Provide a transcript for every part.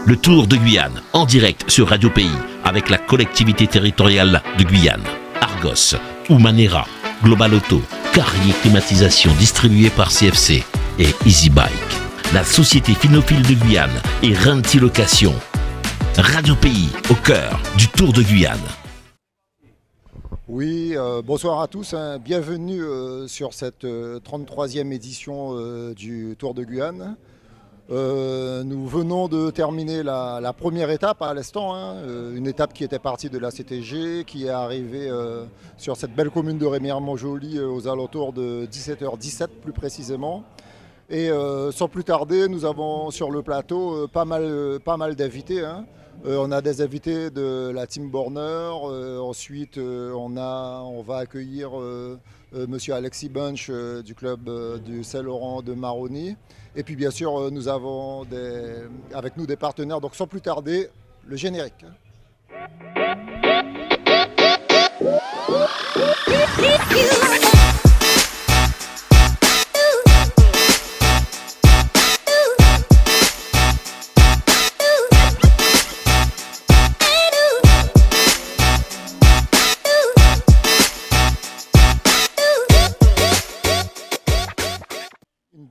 Le Tour de Guyane, en direct sur Radio Pays, avec la collectivité territoriale de Guyane, Argos, Humanera, Global Auto, Carrier Climatisation distribué par CFC et Easy Bike. La société Phinophile de Guyane et Renti Location. Radio Pays, au cœur du Tour de Guyane. Oui, bonsoir à tous, bienvenue sur cette 33e édition du Tour de Guyane. Nous venons de terminer la première étape à l'instant, une étape qui était partie de la CTG, qui est arrivée sur cette belle commune de Rémières-Montjoly aux alentours de 17h17 plus précisément. Et sans plus tarder, nous avons sur le plateau pas mal d'invités. On a des invités de la Team Borner, ensuite on va accueillir monsieur Alexis Bunch du club du Saint-Laurent de Maroni. Et puis bien sûr nous avons avec nous des partenaires, donc sans plus tarder, le générique.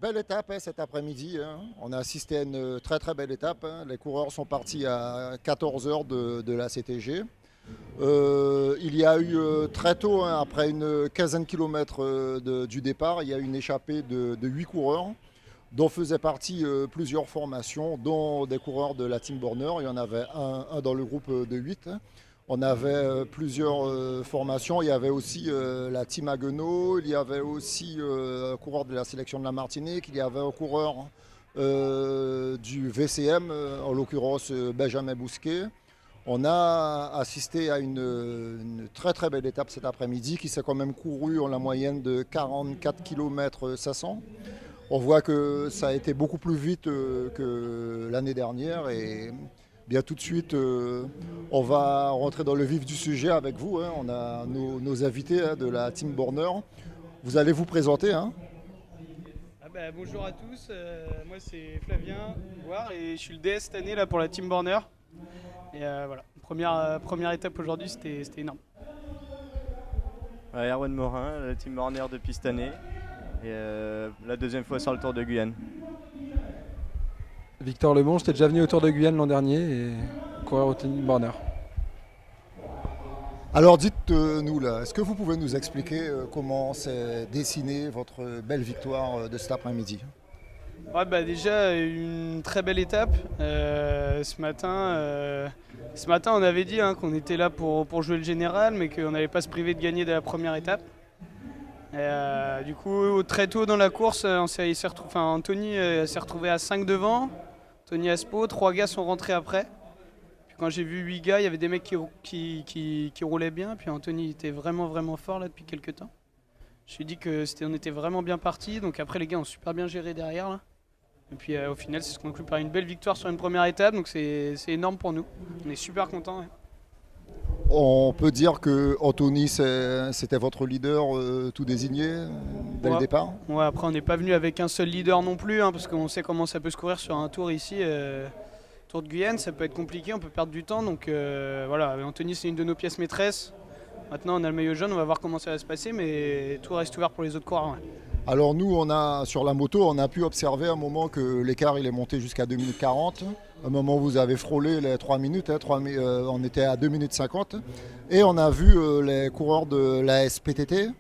Belle étape cet après-midi, on a assisté à une très très belle étape. Les coureurs sont partis à 14h de la CTG. Il y a eu très tôt, après une quinzaine de kilomètres du départ, il y a eu une échappée de 8 coureurs dont faisaient partie plusieurs formations, dont des coureurs de la Team Borner. Il y en avait un dans le groupe de 8. On avait plusieurs formations, il y avait aussi la Team Haguenau, il y avait aussi un coureur de la sélection de la Martinique, il y avait un coureur du VCM, en l'occurrence Benjamin Bousquet. On a assisté à une très très belle étape cet après-midi qui s'est quand même courue en la moyenne de 44 km 500. On voit que ça a été beaucoup plus vite que l'année dernière et bien tout de suite, on va rentrer dans le vif du sujet avec vous. On a nos invités de la Team Borner. Vous allez vous présenter. Bonjour à tous, moi c'est Flavien Boire et je suis le DS cette année là, pour la Team Borner. Et voilà, première étape aujourd'hui, c'était énorme. Erwan Morin, la Team Borner depuis cette année. Et la deuxième fois sur le Tour de Guyane. Victor Lebon, j'étais déjà venu au Tour de Guyane l'an dernier et coureur au Team Borner. Alors dites-nous là, est-ce que vous pouvez nous expliquer comment s'est dessinée votre belle victoire de cet après-midi ? Déjà une très belle étape. Ce matin on avait dit qu'on était là pour jouer le général mais qu'on n'allait pas se priver de gagner dès la première étape. Du coup très tôt dans la course, Anthony s'est retrouvé à 5 devant. Tony Aspo, 3 gars sont rentrés après. Puis quand j'ai vu 8 gars, il y avait des mecs qui roulaient bien. Puis Anthony était vraiment fort là depuis quelques temps. Je me suis dit qu'on était vraiment bien partis. Donc après les gars ont super bien géré derrière là. Et puis au final c'est ce qu'on conclut par une belle victoire sur une première étape. Donc c'est énorme pour nous. On est super contents. Ouais. On peut dire que Anthony c'était votre leader tout désigné dès le départ. Ouais, après on n'est pas venu avec un seul leader non plus, parce qu'on sait comment ça peut se courir sur un tour ici. Tour de Guyane, ça peut être compliqué, on peut perdre du temps. Donc voilà, Anthony c'est une de nos pièces maîtresses. Maintenant on a le maillot jaune, on va voir comment ça va se passer, mais tout reste ouvert pour les autres coureurs. Ouais. Alors nous, sur la moto, on a pu observer un moment que l'écart il est monté jusqu'à 2 minutes 40. Un moment où vous avez frôlé les 3 minutes, on était à 2 minutes 50. Et on a vu les coureurs de la SPTT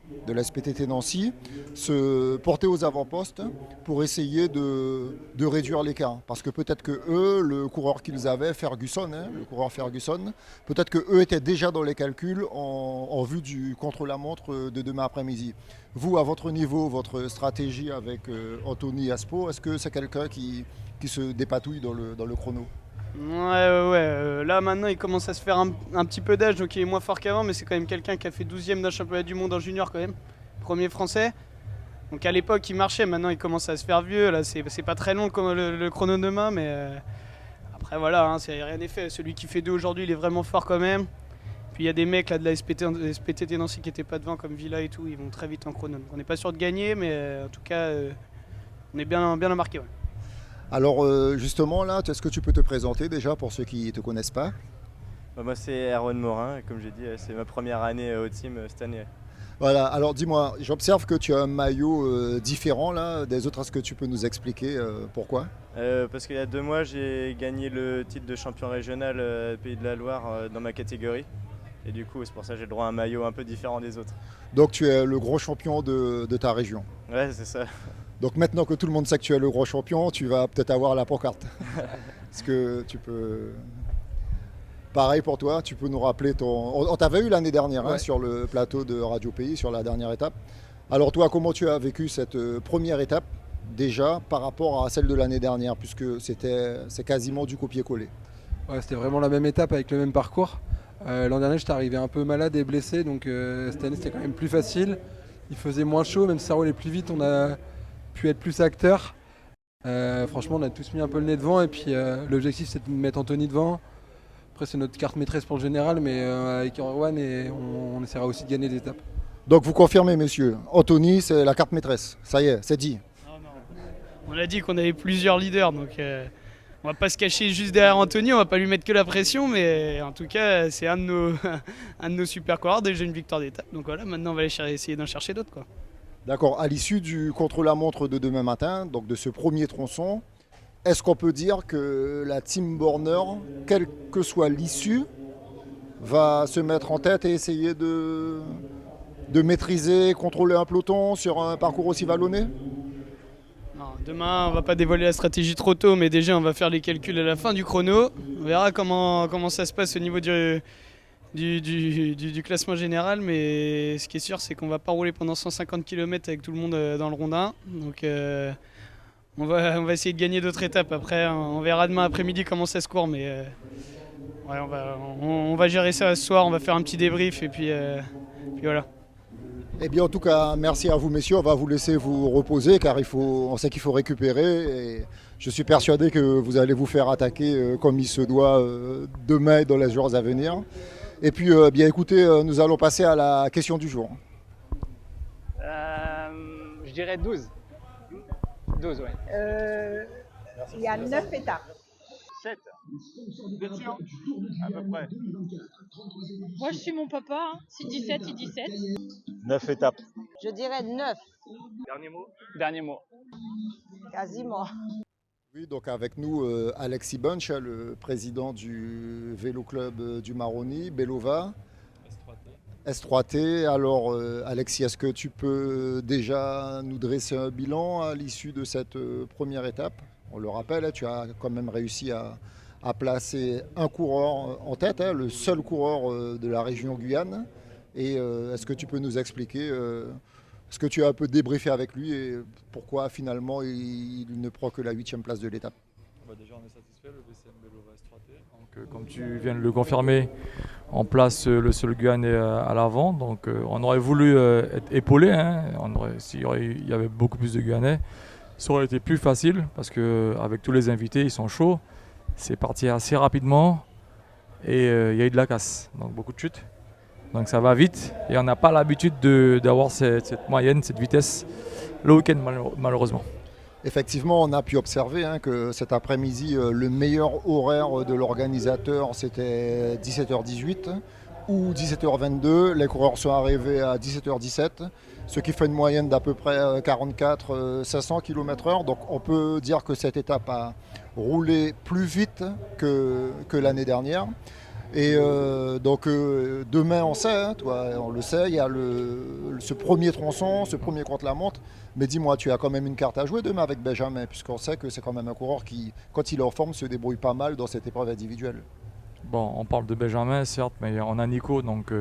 Nancy, se porter aux avant-postes pour essayer de réduire l'écart. Parce que peut-être que eux, le coureur qu'ils avaient, Ferguson, peut-être que eux étaient déjà dans les calculs en vue du contre-la-montre de demain après-midi. Vous, à votre niveau, votre stratégie avec Anthony Aspo, est-ce que c'est quelqu'un qui se dépatouille dans le chrono ? Ouais. Là maintenant il commence à se faire un petit peu d'âge, donc il est moins fort qu'avant, mais c'est quand même quelqu'un qui a fait 12e d'un championnat du monde en junior quand même, premier français. Donc à l'époque il marchait, maintenant il commence à se faire vieux, là c'est pas très long le chrono de demain, mais après voilà, rien n'est fait. Celui qui fait 2 aujourd'hui il est vraiment fort quand même. Puis il y a des mecs là de la SPTT Nancy qui n'étaient pas devant comme Villa et tout, ils vont très vite en chrono. Donc on n'est pas sûr de gagner, mais en tout cas on est bien marqué. Ouais. Alors justement là, est-ce que tu peux te présenter déjà pour ceux qui ne te connaissent pas? Moi c'est Erwan Morin, et comme j'ai dit, c'est ma première année au team cette année. Voilà, alors dis-moi, j'observe que tu as un maillot différent là des autres. Est-ce que tu peux nous expliquer pourquoi? Parce qu'il y a 2 mois, j'ai gagné le titre de champion régional Pays de la Loire dans ma catégorie. Et du coup, c'est pour ça que j'ai le droit à un maillot un peu différent des autres. Donc tu es le gros champion de ta région. Ouais, c'est ça. Donc maintenant que tout le monde sait que tu es le gros champion, tu vas peut-être avoir la pancarte. Est-ce que tu peux... Pareil pour toi, tu peux nous rappeler ton... On t'avait eu l'année dernière Ouais. sur le plateau de Radio Pays, sur la dernière étape. Alors toi, comment tu as vécu cette première étape déjà par rapport à celle de l'année dernière, puisque c'est quasiment du copier-coller? Ouais, c'était vraiment la même étape avec le même parcours. L'an dernier, j'étais arrivé un peu malade et blessé, donc cette année, c'était quand même plus facile. Il faisait moins chaud, même si ça roulait plus vite, on a pu être plus acteurs. Franchement, on a tous mis un peu le nez devant, et puis l'objectif, c'est de mettre Anthony devant. Après, c'est notre carte maîtresse pour le général, mais avec Erwan, on essaiera aussi de gagner des étapes. Donc vous confirmez, messieurs, Anthony, c'est la carte maîtresse. Ça y est, c'est dit. On a dit qu'on avait plusieurs leaders, donc on va pas se cacher juste derrière Anthony, on va pas lui mettre que la pression, mais en tout cas, c'est un de nos, un de nos super coureurs, déjà une victoire d'étape. Donc voilà, maintenant on va essayer d'en chercher d'autres, quoi. D'accord, à l'issue du contre-la-montre de demain matin, donc de ce premier tronçon, est-ce qu'on peut dire que la Team Borner, quelle que soit l'issue, va se mettre en tête et essayer de maîtriser, contrôler un peloton sur un parcours aussi vallonné? Non, demain, on va pas dévoiler la stratégie trop tôt, mais déjà on va faire les calculs à la fin du chrono. On verra comment ça se passe au niveau du classement général, mais ce qui est sûr, c'est qu'on va pas rouler pendant 150 km avec tout le monde dans le rondin. Donc on va essayer de gagner d'autres étapes. Après, on verra demain après-midi comment ça se court, mais ouais, on va gérer ça ce soir. On va faire un petit débrief et puis voilà. Eh bien, en tout cas, merci à vous, messieurs. On va vous laisser vous reposer car on sait qu'il faut récupérer. Et je suis persuadé que vous allez vous faire attaquer comme il se doit demain et dans les jours à venir. Et puis, bien écoutez, nous allons passer à la question du jour. Je dirais 12. 12, ouais. Il y a 9 étapes. 7. Bien sûr, à peu près. Moi, je suis mon papa, hein. Si 17, il 17. 9 étapes. Je dirais 9, Dernier mot. Dernier mot. quasiment. Oui, donc avec nous, Alexis Bunch, le président du vélo club du Maroni, Belova. S3T. Alors, Alexis, est-ce que tu peux déjà nous dresser un bilan à l'issue de cette première étape? On le rappelle, tu as quand même réussi à placer un coureur en tête, le seul coureur de la région Guyane. Et est-ce que tu peux nous expliquer, est-ce que tu as un peu débriefé avec lui et pourquoi finalement il ne prend que la 8e place de l'étape? Déjà, on est satisfait, le VCM Belova S3T. Donc, comme tu viens de le confirmer, on place le seul Guyanais à l'avant. Donc, on aurait voulu être épaulé. Hein. S'il y avait beaucoup plus de Guyanais, ça aurait été plus facile parce qu'avec tous les invités, ils sont chauds. C'est parti assez rapidement et il y a eu de la casse, donc beaucoup de chutes. Donc ça va vite et on n'a pas l'habitude d'avoir cette moyenne, cette vitesse le week-end malheureusement. Effectivement, on a pu observer que cet après-midi, le meilleur horaire de l'organisateur, c'était 17h18 ou 17h22. Les coureurs sont arrivés à 17h17, ce qui fait une moyenne d'à peu près 44-500 km/h. Donc on peut dire que cette étape a roulé plus vite que l'année dernière. Et donc demain on sait, on le sait, il y a ce premier tronçon, ce premier contre-la-montre. Mais dis-moi, tu as quand même une carte à jouer demain avec Benjamin, puisqu'on sait que c'est quand même un coureur qui, quand il est en forme, se débrouille pas mal dans cette épreuve individuelle. Bon, on parle de Benjamin certes, mais on a Nico, donc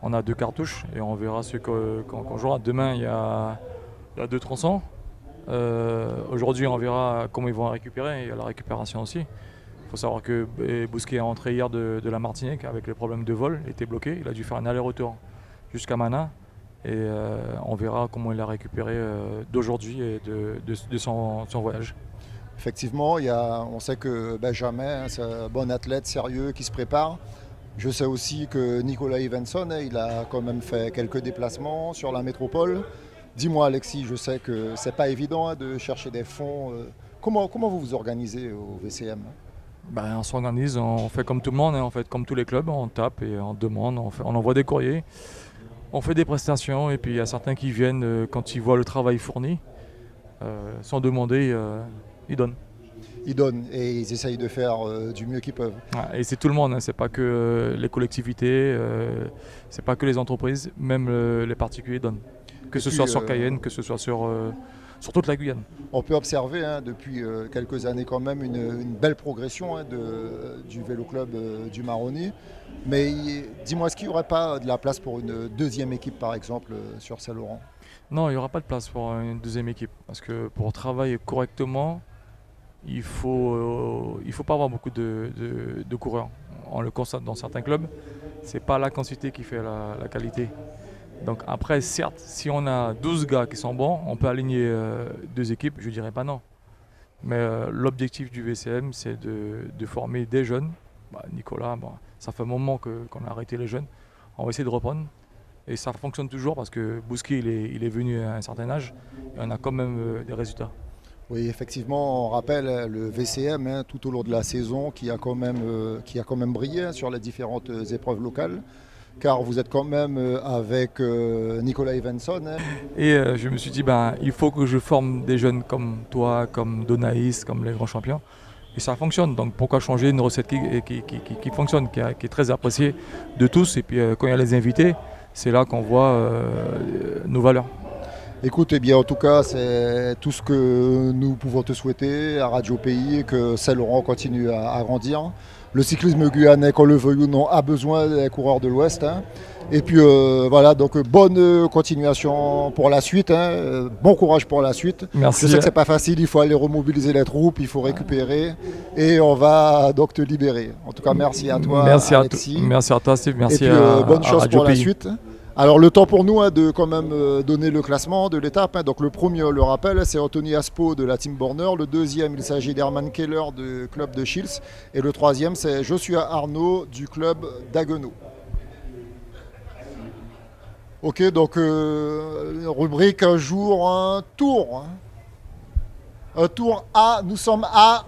on a 2 cartouches et on verra ce qu'on jouera. Demain il y a 2 tronçons. Aujourd'hui on verra comment ils vont récupérer, il y a la récupération aussi. Il faut savoir que Bousquet est rentré hier de la Martinique avec les problèmes de vol, il était bloqué, il a dû faire un aller-retour jusqu'à Mana et on verra comment il a récupéré d'aujourd'hui et de son voyage. Effectivement, on sait que Benjamin, c'est un bon athlète sérieux qui se prépare. Je sais aussi que Nicolas Evenson, il a quand même fait quelques déplacements sur la métropole. Dis-moi Alexis, je sais que c'est pas évident de chercher des fonds Comment vous vous organisez au VCM? Ben, on s'organise, on fait comme tout le monde, hein, on fait comme tous les clubs, on tape et on demande, on envoie des courriers, on fait des prestations et puis il y a certains qui viennent quand ils voient le travail fourni, sans demander, ils donnent. Ils donnent et ils essayent de faire du mieux qu'ils peuvent. Ah, et c'est tout le monde, hein, c'est pas que les collectivités, c'est pas que les entreprises, même les particuliers donnent. Que ce soit sur Cayenne, que ce soit sur toute la Guyane. On peut observer depuis quelques années quand même une belle progression du vélo club du Maroni. Mais dis-moi, est-ce qu'il n'y aurait pas de la place pour une deuxième équipe par exemple sur Saint-Laurent? Non, il n'y aura pas de place pour une deuxième équipe. Parce que pour travailler correctement, il ne faut pas avoir beaucoup de coureurs. On le constate dans certains clubs, ce n'est pas la quantité qui fait la qualité. Donc après, certes, si on a 12 gars qui sont bons, on peut aligner 2 équipes, je ne dirais pas non. Mais l'objectif du VCM, c'est de former des jeunes. Nicolas, ça fait un moment qu'on a arrêté les jeunes. On va essayer de reprendre. Et ça fonctionne toujours parce que Bousquet, il est venu à un certain âge et on a quand même des résultats. Oui, effectivement, on rappelle le VCM tout au long de la saison qui a quand même brillé sur les différentes épreuves locales. Car vous êtes quand même avec Nicolas Evenson. Et je me suis dit, il faut que je forme des jeunes comme toi, comme Donaïs, comme les grands champions. Et ça fonctionne, donc pourquoi changer une recette qui fonctionne, qui est très appréciée de tous. Et puis quand il y a les invités, c'est là qu'on voit nos valeurs. Écoute, en tout cas, c'est tout ce que nous pouvons te souhaiter à Radio Pays, que Saint-Laurent continue à grandir. Le cyclisme guyanais, qu'on le veuille ou non, a besoin des coureurs de l'Ouest. Et puis voilà, donc bonne continuation pour la suite. Bon courage pour la suite. Merci. Je sais que c'est pas facile, il faut aller remobiliser les troupes, il faut récupérer. Et on va donc te libérer. En tout cas, merci à toi, Alexis. Merci à toi, Steve. Merci et puis, bonne chance Radio pour Pays. la suite. Alors le temps pour nous de quand même donner le classement de l'étape. Donc le premier, le rappel, c'est Anthony Aspo de la Team Borner. Le deuxième, il s'agit d'Herman Keller du club de Chils. Et le troisième, c'est Joshua Arnaud du club d'Haguenau. Ok, donc rubrique un jour, un tour. Un tour à, nous sommes à...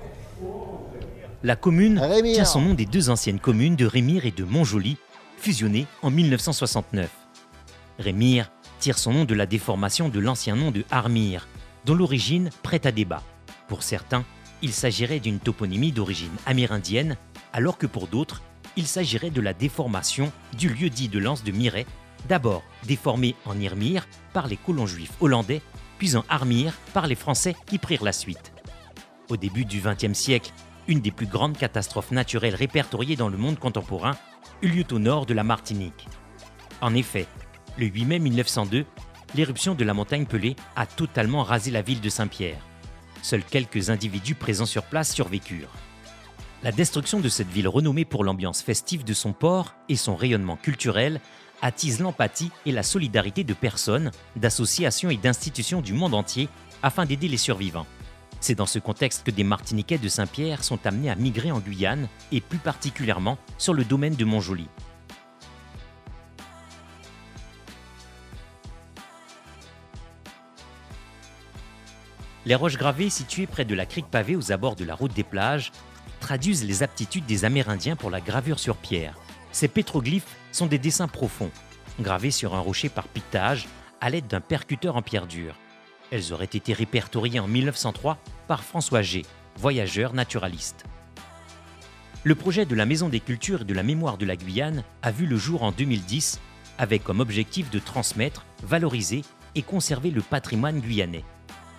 La commune Rémire. tient son nom des 2 anciennes communes de Rémire et de Montjoly, fusionnées en 1969. Rémire tire son nom de la déformation de l'ancien nom de Armire, dont l'origine prête à débat. Pour certains, il s'agirait d'une toponymie d'origine amérindienne, alors que pour d'autres, il s'agirait de la déformation du lieu-dit de l'anse de Miret, d'abord déformé en Irmire par les colons juifs hollandais, puis en Armire par les Français qui prirent la suite. Au début du XXe siècle, une des plus grandes catastrophes naturelles répertoriées dans le monde contemporain eut lieu au nord de la Martinique. En effet, le 8 mai 1902, l'éruption de la montagne Pelée a totalement rasé la ville de Saint-Pierre. Seuls quelques individus présents sur place survécurent. La destruction de cette ville renommée pour l'ambiance festive de son port et son rayonnement culturel attise l'empathie et la solidarité de personnes, d'associations et d'institutions du monde entier afin d'aider les survivants. C'est dans ce contexte que des Martiniquais de Saint-Pierre sont amenés à migrer en Guyane et plus particulièrement sur le domaine de Montjoly. Les roches gravées situées près de la crique pavée aux abords de la route des plages traduisent les aptitudes des Amérindiens pour la gravure sur pierre. Ces pétroglyphes sont des dessins profonds, gravés sur un rocher par piquetage à l'aide d'un percuteur en pierre dure. Elles auraient été répertoriées en 1903 par François G, voyageur naturaliste. Le projet de la Maison des Cultures et de la Mémoire de la Guyane a vu le jour en 2010 avec comme objectif de transmettre, valoriser et conserver le patrimoine guyanais.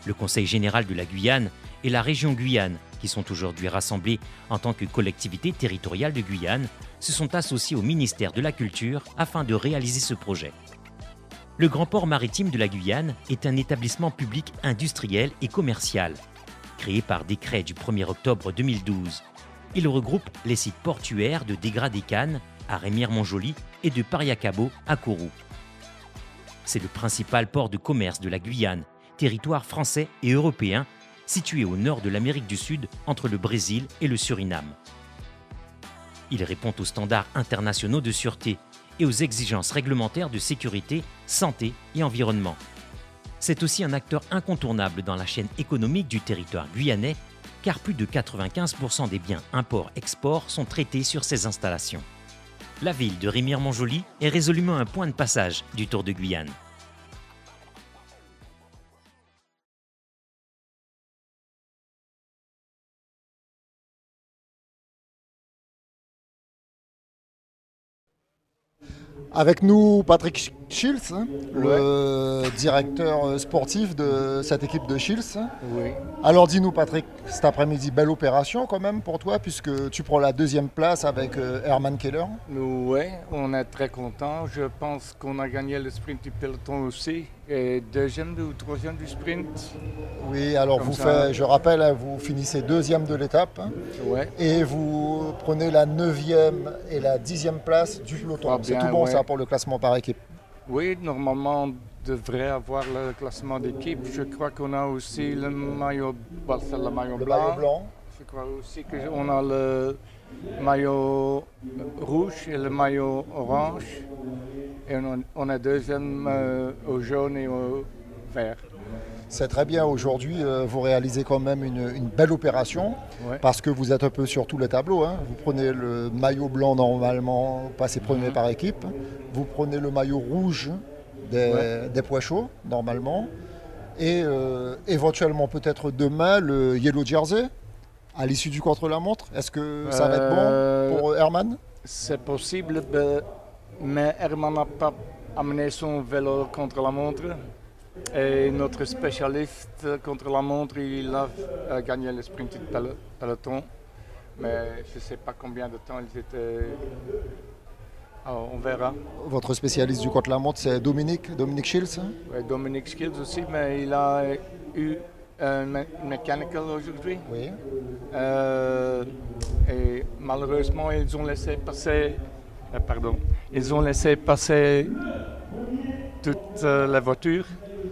Le Conseil général de la Guyane et la région Guyane, qui sont aujourd'hui rassemblés en tant que collectivité territoriale de Guyane, se sont associés au ministère de la Culture afin de réaliser ce projet. Le Grand Port Maritime de la Guyane est un établissement public industriel et commercial. Créé par décret du 1er octobre 2012, il regroupe les sites portuaires de Dégradé-Cannes à Rémire-Montjoly et de Pariacabo à Kourou. C'est le principal port de commerce de la Guyane, territoire français et européen situé au nord de l'Amérique du Sud entre le Brésil et le Suriname. Il répond aux standards internationaux de sûreté et aux exigences réglementaires de sécurité, santé et environnement. C'est aussi un acteur incontournable dans la chaîne économique du territoire guyanais, car plus de 95% des biens import-export sont traités sur ces installations. La ville de Remire-Montjoly est résolument un point de passage du Tour de Guyane. Avec nous, Patrick Schiltz, le directeur sportif de cette équipe de Schiltz. Oui. Alors dis-nous Patrick, cet après-midi, belle opération quand même pour toi puisque tu prends la 2e place avec Herman Keller. Oui, on est très contents. Je pense qu'on a gagné le sprint du peloton aussi. Et 2e ou 3e du sprint. Oui, alors je rappelle, hein, vous finissez 2e de l'étape. Ouais. Et vous prenez la 9e et la 10e place du peloton. C'est tout bon ça pour le classement par équipe? Oui, normalement on devrait avoir le classement d'équipe. Je crois qu'on a aussi le maillot, le maillot blanc. Je crois aussi qu'on a le maillot rouge et le maillot orange. Et on est 2e au jaune et au vert. C'est très bien. Aujourd'hui, vous réalisez quand même une belle opération parce que vous êtes un peu sur tous les tableaux. Hein. Vous prenez le maillot blanc normalement, passez premier par équipe. Vous prenez le maillot rouge des pois chauds normalement. Et éventuellement peut-être demain le Yellow Jersey à l'issue du contre-la-montre. Est-ce que ça va être bon pour Herman? C'est possible, mais Herman n'a pas amené son vélo contre la montre. Et notre spécialiste contre la montre, il a gagné le sprint du peloton. Mais je ne sais pas combien de temps ils étaient. Alors, on verra. Votre spécialiste du contre-la-montre, c'est Dominique Schiltz? Oui, Dominique Schiltz aussi, mais il a eu un mechanical aujourd'hui. Oui. Et malheureusement, ils ont laissé passer. Ils ont laissé passer toute la voiture.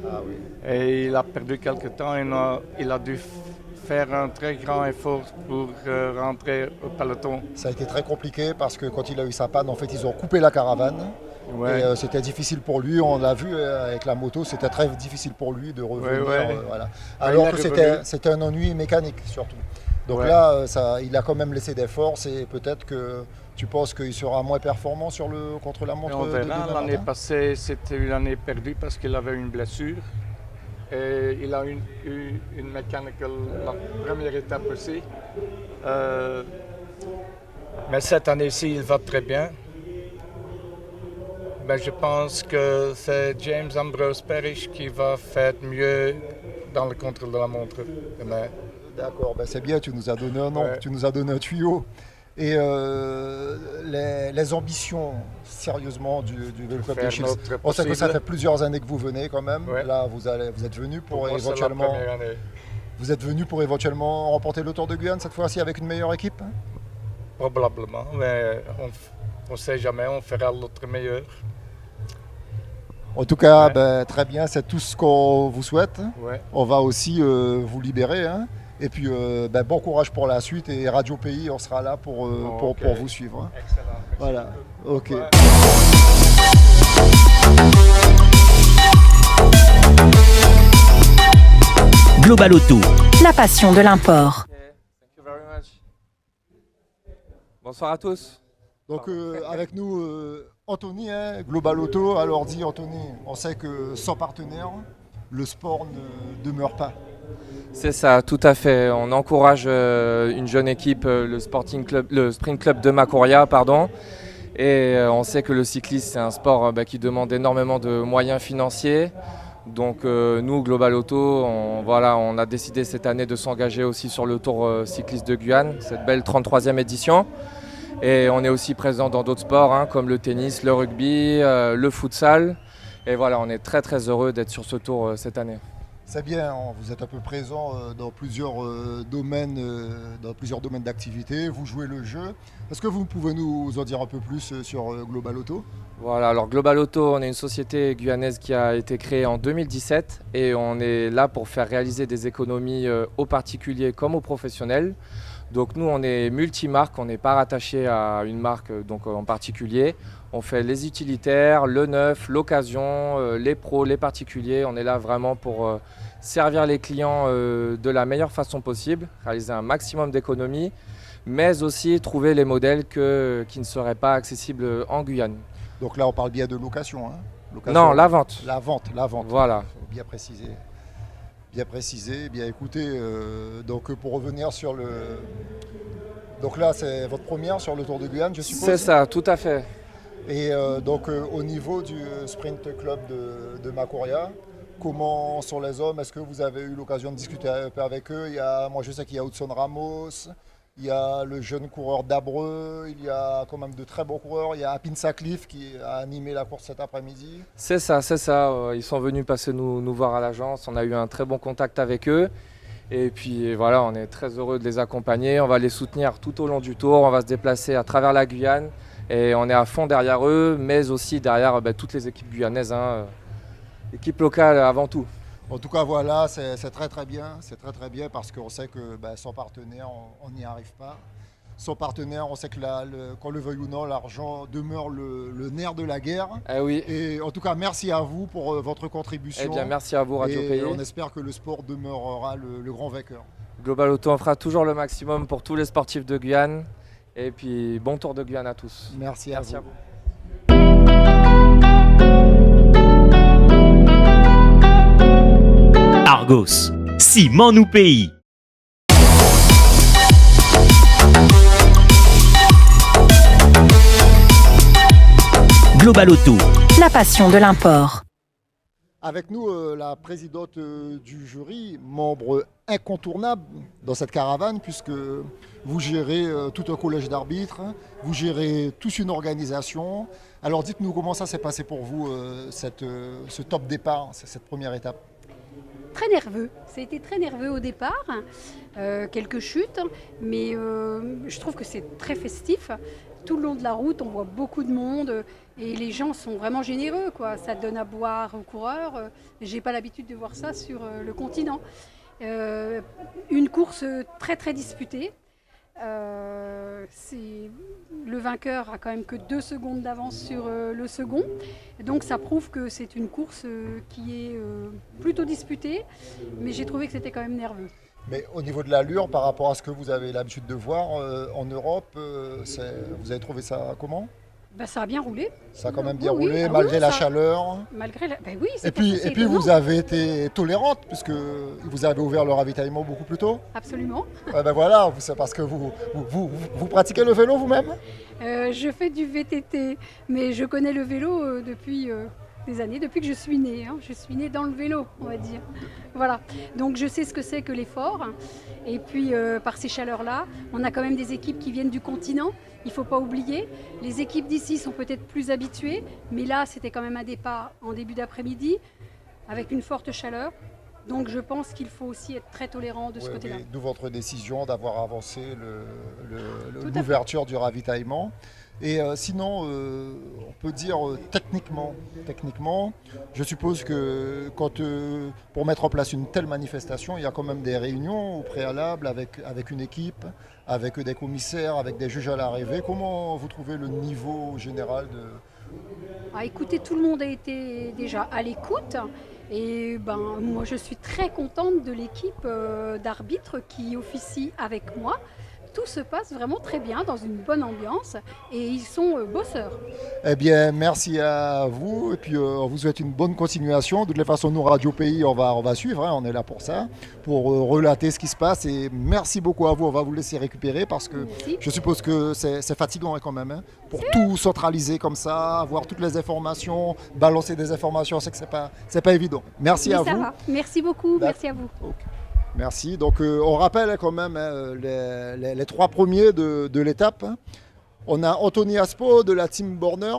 Ah oui. Et il a perdu quelques temps et il a dû faire un très grand effort pour rentrer au peloton. Ça a été très compliqué parce que quand il a eu sa panne, en fait, ils ont coupé la caravane. Ouais. Et c'était difficile pour lui, on l'a vu avec la moto, c'était très difficile pour lui de revenir. Voilà. Alors que c'était un ennui mécanique surtout. Donc là, il a quand même laissé des forces et peut-être que tu penses qu'il sera moins performant sur le contre-la-montre. On verra. L'année passée, c'était une année perdue parce qu'il avait une blessure. Et il a eu une mechanical la première étape aussi. Mais cette année-ci, il va très bien. Mais je pense que c'est James Ambrose Parrish qui va faire mieux dans le contre-la-montre demain. D'accord, c'est bien, tu nous as donné un nom, tu nous as donné un tuyau. Et les ambitions, sérieusement, du Vélo Club de Schiltz. On sait que ça fait plusieurs années que vous venez quand même. Là, vous êtes venu pour éventuellement. Vous êtes venu pour éventuellement remporter le Tour de Guyane cette fois-ci avec une meilleure équipe? Probablement, mais on ne sait jamais, on fera l'autre meilleur. En tout cas, très bien, c'est tout ce qu'on vous souhaite. On va aussi vous libérer. Hein. Et puis, bon courage pour la suite et Radio Pays, on sera là pour vous suivre. Hein. Excellent. Voilà, ok. Global Auto, la passion de l'import. Bonsoir à tous. Donc avec nous Anthony, hein, Global Auto. Alors dis Anthony, on sait que sans partenaire, le sport ne demeure pas. C'est ça, tout à fait. On encourage une jeune équipe, le Sprint Club de Macouria, pardon. Et on sait que le cyclisme, c'est un sport qui demande énormément de moyens financiers. Donc nous, Global Auto, on a décidé cette année de s'engager aussi sur le Tour cycliste de Guyane, cette belle 33e édition. Et on est aussi présent dans d'autres sports hein, comme le tennis, le rugby, le futsal. Et voilà, on est très très heureux d'être sur ce Tour cette année. C'est bien, vous êtes un peu présent dans plusieurs domaines d'activité, vous jouez le jeu. Est-ce que vous pouvez nous en dire un peu plus sur Global Auto ? Voilà, alors Global Auto, on est une société guyanaise qui a été créée en 2017 et on est là pour faire réaliser des économies aux particuliers comme aux professionnels. Donc nous, on est multimarque, on n'est pas rattaché à une marque donc, en particulier. On fait les utilitaires, le neuf, l'occasion, les pros, les particuliers. On est là vraiment pour servir les clients de la meilleure façon possible, réaliser un maximum d'économies, mais aussi trouver les modèles qui ne seraient pas accessibles en Guyane. Donc là, on parle bien de location, hein? Non, la vente. La vente. Voilà. Faut bien préciser. Bien précisé. Bien écoutez, donc pour revenir sur le... Donc là, c'est votre première sur le Tour de Guyane, je suppose? C'est ça, tout à fait. Et donc au niveau du Sprint Club de Macouria, comment sont les hommes? Est-ce que vous avez eu l'occasion de discuter un peu avec eux? Moi, je sais qu'il y a Hudson Ramos, il y a le jeune coureur d'Abreu, il y a quand même de très bons coureurs. Il y a Apin Sacliffe qui a animé la course cet après-midi. C'est ça, c'est ça. Ils sont venus passer nous voir à l'agence. On a eu un très bon contact avec eux. Et puis voilà, on est très heureux de les accompagner. On va les soutenir tout au long du tour. On va se déplacer à travers la Guyane. Et on est à fond derrière eux, mais aussi derrière toutes les équipes guyanaises. Équipe locale avant tout. En tout cas, voilà, c'est très très bien. C'est très très bien parce qu'on sait que sans partenaire, on n'y arrive pas. Sans partenaire, on sait que qu'on le veuille ou non, l'argent demeure le nerf de la guerre. Eh oui. Et en tout cas, merci à vous pour votre contribution. Eh bien, merci à vous, Radio Pays. On espère que le sport demeurera le grand vainqueur. Global Auto, on fera toujours le maximum pour tous les sportifs de Guyane. Et puis, bon Tour de Guyane à tous. Merci à vous. Argos, ciment nous pays. Global Auto, la passion de l'import. Avec nous, la présidente du jury, membre incontournable dans cette caravane, puisque vous gérez tout un collège d'arbitres, vous gérez tous une organisation. Alors dites-nous comment ça s'est passé pour vous, ce top départ, cette première étape? Très nerveux, ça a été très nerveux au départ, quelques chutes, mais je trouve que c'est très festif. Tout le long de la route, on voit beaucoup de monde et les gens sont vraiment généreux, quoi. Ça donne à boire aux coureurs. J'ai pas l'habitude de voir ça sur le continent. Une course très très disputée. Le vainqueur a quand même que 2 secondes d'avance sur le second. Donc ça prouve que c'est une course qui est plutôt disputée, mais j'ai trouvé que c'était quand même nerveux. Mais au niveau de l'allure, par rapport à ce que vous avez l'habitude de voir en Europe, vous avez trouvé ça comment? Ça a bien roulé. Ça a quand même bien roulé, malgré la chaleur. Malgré la... oui, et puis vous avez été tolérante, puisque vous avez ouvert le ravitaillement beaucoup plus tôt. Absolument. Voilà, c'est parce que vous pratiquez le vélo vous-même? Je fais du VTT, mais je connais le vélo depuis des années, depuis que je suis née. Je suis née dans le vélo, on va dire. Voilà, donc je sais ce que c'est que l'effort. Et puis par ces chaleurs-là, on a quand même des équipes qui viennent du continent. Il ne faut pas oublier, les équipes d'ici sont peut-être plus habituées, mais là c'était quand même un départ en début d'après-midi avec une forte chaleur. Donc je pense qu'il faut aussi être très tolérant de ce côté-là. D'où votre décision d'avoir avancé l'ouverture du ravitaillement. Et sinon, on peut dire techniquement, je suppose que pour mettre en place une telle manifestation, il y a quand même des réunions au préalable avec une équipe, avec des commissaires, avec des juges à l'arrivée. Comment vous trouvez le niveau général de... Écoutez, tout le monde a été déjà à l'écoute. Et moi, je suis très contente de l'équipe d'arbitres qui officie avec moi. Tout se passe vraiment très bien, dans une bonne ambiance, et ils sont bosseurs. Eh bien, merci à vous, et puis on vous souhaite une bonne continuation. De toute façon, nous, Radio Pays, on va suivre, on est là pour ça, pour relater ce qui se passe, et merci beaucoup à vous, on va vous laisser récupérer, parce que je suppose que c'est fatigant quand même, pour tout centraliser comme ça, avoir toutes les informations, balancer des informations, c'est que c'est pas évident. Merci à vous. Va. Merci beaucoup, merci à vous. Okay. Merci. Donc on rappelle quand même les 3 premiers de l'étape. On a Anthony Aspo de la Team Borner,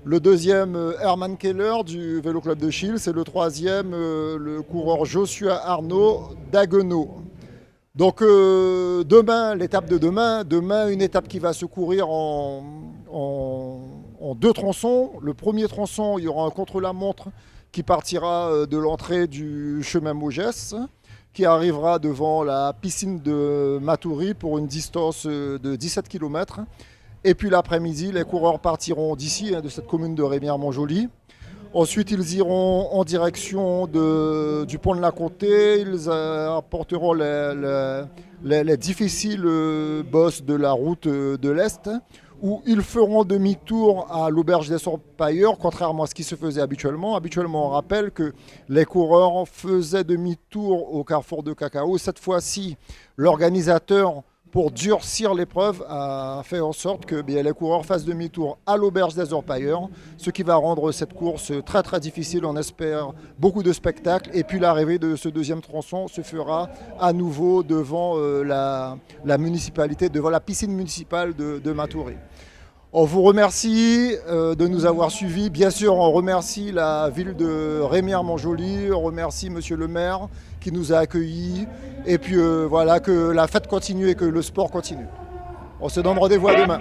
le deuxième Herman Keller du Vélo Club de Chils et le troisième le coureur Joshua Arnaud d'Haguenau. Donc demain, l'étape de demain une étape qui va se courir en 2 tronçons. Le premier tronçon, il y aura un contre-la-montre qui partira de l'entrée du chemin Mogès, qui arrivera devant la piscine de Matoury pour une distance de 17 km. Et puis l'après-midi, les coureurs partiront d'ici, de cette commune de Rémières-Montjoly. Ensuite, ils iront en direction du pont de la Comté. Ils apporteront les difficiles bosses de la route de l'Est, où ils feront demi-tour à l'auberge des Orpailleurs, contrairement à ce qui se faisait habituellement. Habituellement, on rappelle que les coureurs faisaient demi-tour au carrefour de Cacao. Cette fois-ci, l'organisateur, pour durcir l'épreuve, a fait en sorte que les coureurs fassent demi-tour à l'auberge des Orpailleurs, ce qui va rendre cette course très très difficile. On espère beaucoup de spectacles. Et puis l'arrivée de ce deuxième tronçon se fera à nouveau devant la municipalité, devant la piscine municipale de Matouré. On vous remercie de nous avoir suivis. Bien sûr, on remercie la ville de Rémières-Montjoly, on remercie monsieur le maire qui nous a accueillis. Et puis voilà, que la fête continue et que le sport continue. On se donne rendez-vous à demain.